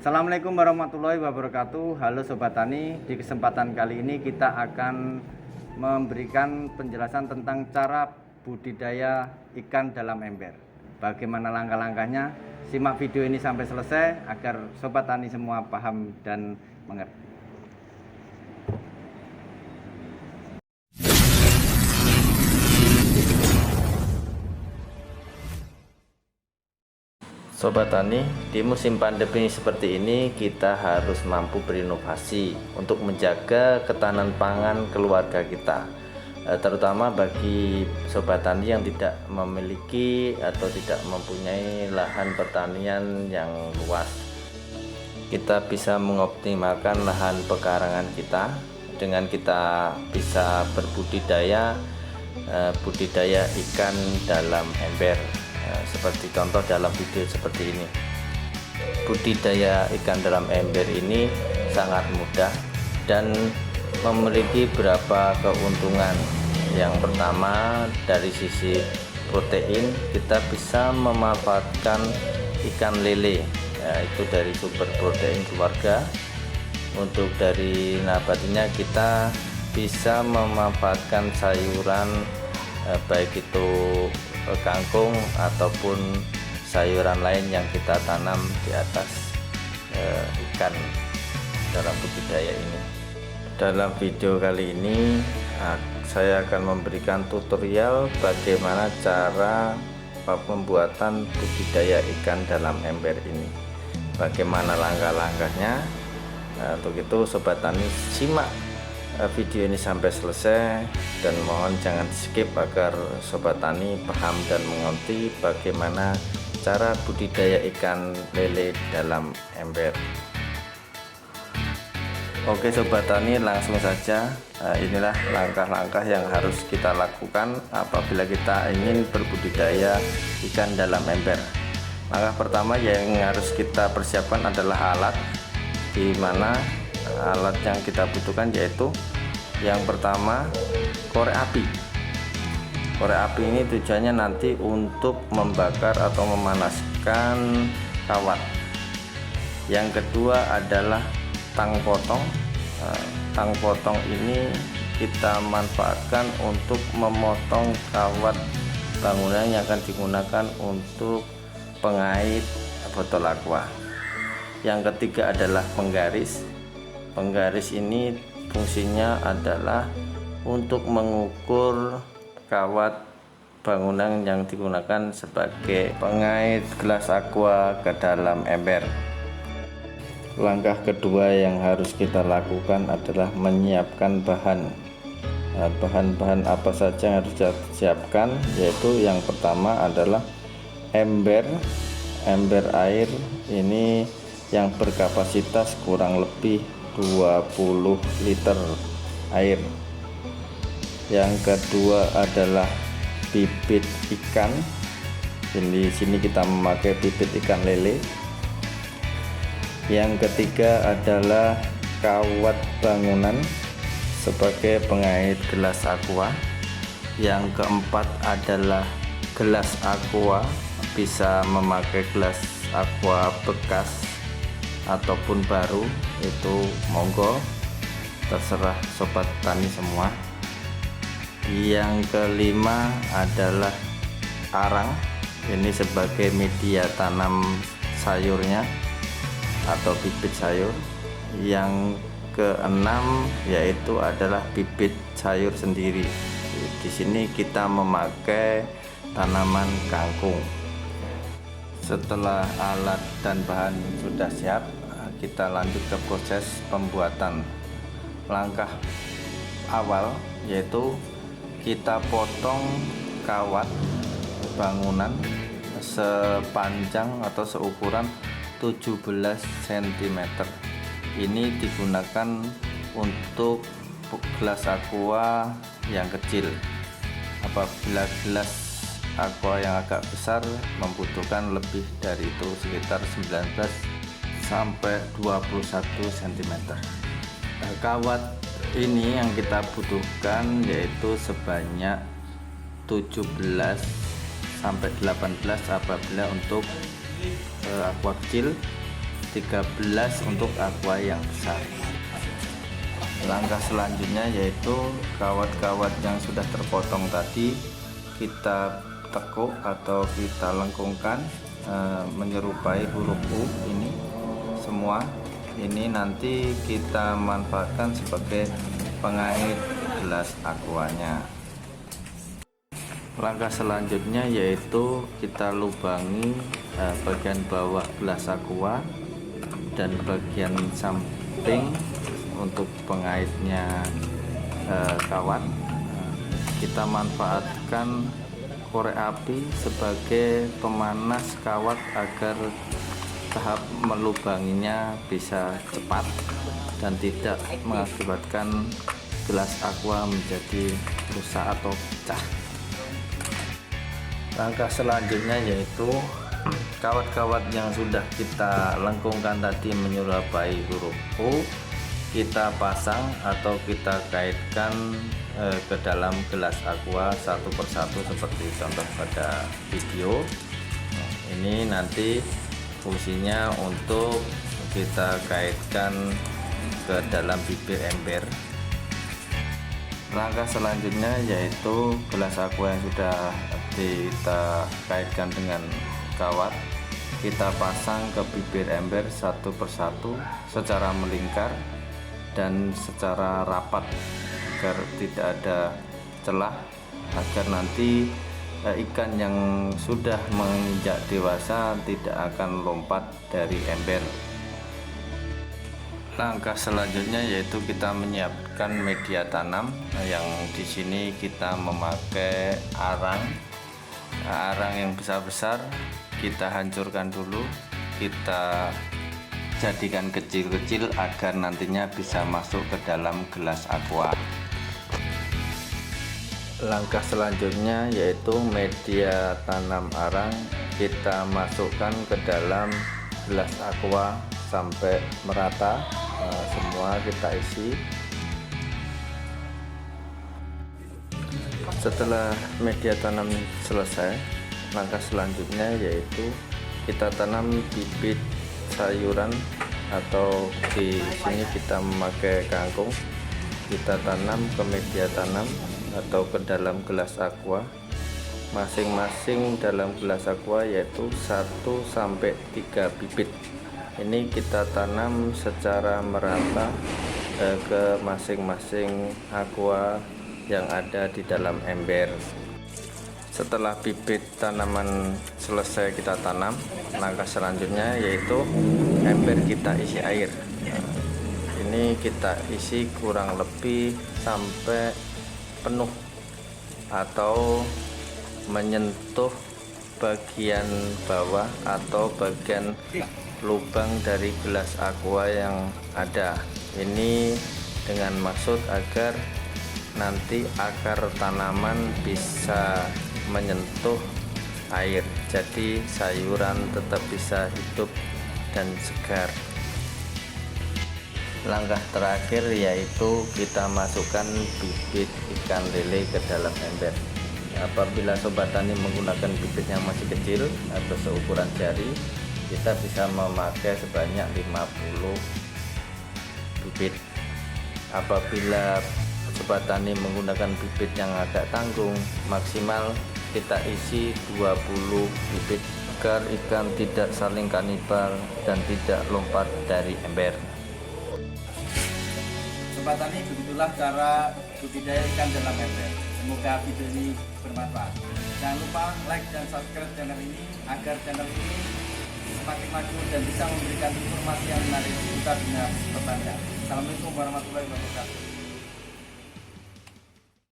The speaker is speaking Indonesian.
Assalamualaikum warahmatullahi wabarakatuh. Halo Sobat Tani, di kesempatan kali ini kita akan memberikan penjelasan tentang cara budidaya ikan dalam ember. Bagaimana langkah-langkahnya? Simak video ini sampai selesai agar Sobat Tani semua paham dan mengerti. Sobat Tani, di musim pandemi seperti ini kita harus mampu berinovasi untuk menjaga ketahanan pangan keluarga kita, terutama bagi Sobat Tani yang tidak memiliki atau tidak mempunyai lahan pertanian yang luas. Kita bisa mengoptimalkan lahan pekarangan kita dengan kita bisa berbudidaya budidaya ikan dalam ember. Seperti contoh dalam video seperti ini. Budidaya ikan dalam ember ini sangat mudah dan memiliki beberapa keuntungan. Yang pertama, dari sisi protein kita bisa memanfaatkan ikan lele, yaitu dari sumber protein keluarga. Untuk dari nabatinya kita bisa memanfaatkan sayuran, baik itu kangkung ataupun sayuran lain yang kita tanam di atas ikan dalam budidaya ini. Dalam video kali ini saya akan memberikan tutorial bagaimana cara pembuatan budidaya ikan dalam ember ini, bagaimana langkah-langkahnya. Untuk itu Sobat Tani simak video ini sampai selesai dan mohon jangan skip agar Sobat Tani paham dan mengerti bagaimana cara budidaya ikan lele dalam ember. Oke Sobat Tani, langsung saja. Inilah langkah-langkah yang harus kita lakukan apabila kita ingin berbudidaya ikan dalam ember. Langkah pertama yang harus kita persiapkan adalah alat, di mana alat yang kita butuhkan yaitu yang pertama korek api. Korek api ini tujuannya nanti untuk membakar atau memanaskan kawat. Yang kedua adalah tang potong. Tang potong ini kita manfaatkan untuk memotong kawat bangunan yang akan digunakan untuk pengait botol aqua. Yang ketiga adalah penggaris. Penggaris ini fungsinya adalah untuk mengukur kawat bangunan yang digunakan sebagai pengait gelas aqua ke dalam ember. Langkah kedua yang harus kita lakukan adalah menyiapkan bahan. Bahan-bahan apa saja yang harus disiapkan, yaitu yang pertama adalah ember air ini yang berkapasitas kurang lebih 20 liter air. Yang kedua adalah bibit ikan. Di sini kita memakai bibit ikan lele. Yang ketiga adalah kawat bangunan sebagai pengait gelas aqua. Yang keempat adalah gelas aqua, bisa memakai gelas aqua bekas ataupun baru, itu monggo, terserah Sobat Tani semua. Yang kelima adalah arang, ini sebagai media tanam sayurnya atau bibit sayur. Yang keenam yaitu adalah bibit sayur sendiri. Di sini kita memakai tanaman kangkung. Setelah alat dan bahan sudah siap, kita lanjut ke proses pembuatan. Langkah awal yaitu kita potong kawat bangunan sepanjang atau seukuran 17 cm. Ini digunakan untuk gelas aqua yang kecil. Apabila gelas aqua yang agak besar membutuhkan lebih dari itu, sekitar 19 sampai 21 cm. Kawat ini yang kita butuhkan yaitu sebanyak 17 sampai 18 apabila untuk aqua kecil, 13 untuk aqua yang besar. Langkah selanjutnya yaitu kawat-kawat yang sudah terpotong tadi kita tekuk atau kita lengkungkan menyerupai huruf U ini semua. Ini nanti kita manfaatkan sebagai pengait gelas aquanya. Langkah selanjutnya yaitu kita lubangi bagian bawah gelas aqua dan bagian samping untuk pengaitnya kawat. Kita manfaatkan korek api sebagai pemanas kawat agar tahap melubanginya bisa cepat dan tidak mengakibatkan gelas aqua menjadi rusak atau pecah. Langkah selanjutnya yaitu kawat-kawat yang sudah kita lengkungkan tadi menyerupai huruf U kita pasang atau kita kaitkan ke dalam gelas aqua satu persatu seperti contoh pada video. Ini nanti fungsinya untuk kita kaitkan ke dalam bibir ember. Langkah selanjutnya yaitu gelas aqua yang sudah kita kaitkan dengan kawat kita pasang ke bibir ember satu persatu secara melingkar dan secara rapat agar tidak ada celah, agar nanti ikan yang sudah menginjak dewasa tidak akan lompat dari ember. Langkah selanjutnya yaitu kita menyiapkan media tanam yang di sini kita memakai arang yang besar-besar. Kita hancurkan dulu, kita jadikan kecil-kecil agar nantinya bisa masuk ke dalam gelas aqua. Langkah selanjutnya yaitu media tanam arang kita masukkan ke dalam gelas aqua sampai merata, semua kita isi. Setelah media tanam selesai, langkah selanjutnya yaitu kita tanam bibit sayuran, atau di sini kita memakai kangkung. Kita tanam ke media tanam atau ke dalam gelas aqua. Masing-masing dalam gelas aqua yaitu 1-3 bibit. Ini kita tanam secara merata ke masing-masing aqua yang ada di dalam ember. Setelah bibit tanaman selesai kita tanam, langkah selanjutnya yaitu ember kita isi air. Ini kita isi kurang lebih sampai penuh atau menyentuh bagian bawah atau bagian lubang dari gelas aqua yang ada. Ini dengan maksud agar nanti akar tanaman bisa menyentuh air, jadi sayuran tetap bisa hidup dan segar. Langkah terakhir yaitu kita masukkan bibit ikan lele ke dalam ember. Apabila sobat tani menggunakan bibit yang masih kecil atau seukuran jari, kita bisa memakai sebanyak 50 bibit. Apabila sobat tani menggunakan bibit yang agak tanggung, maksimal kita isi 20 bibit agar ikan tidak saling kanibal dan tidak lompat dari ember. Sobat tani, begitulah cara budidaya ikan dalam ember. Semoga video ini bermanfaat. Jangan lupa like dan subscribe channel ini agar channel ini semakin maju dan bisa memberikan informasi yang menarik seputar dunia pertanian. Assalamualaikum warahmatullahi wabarakatuh.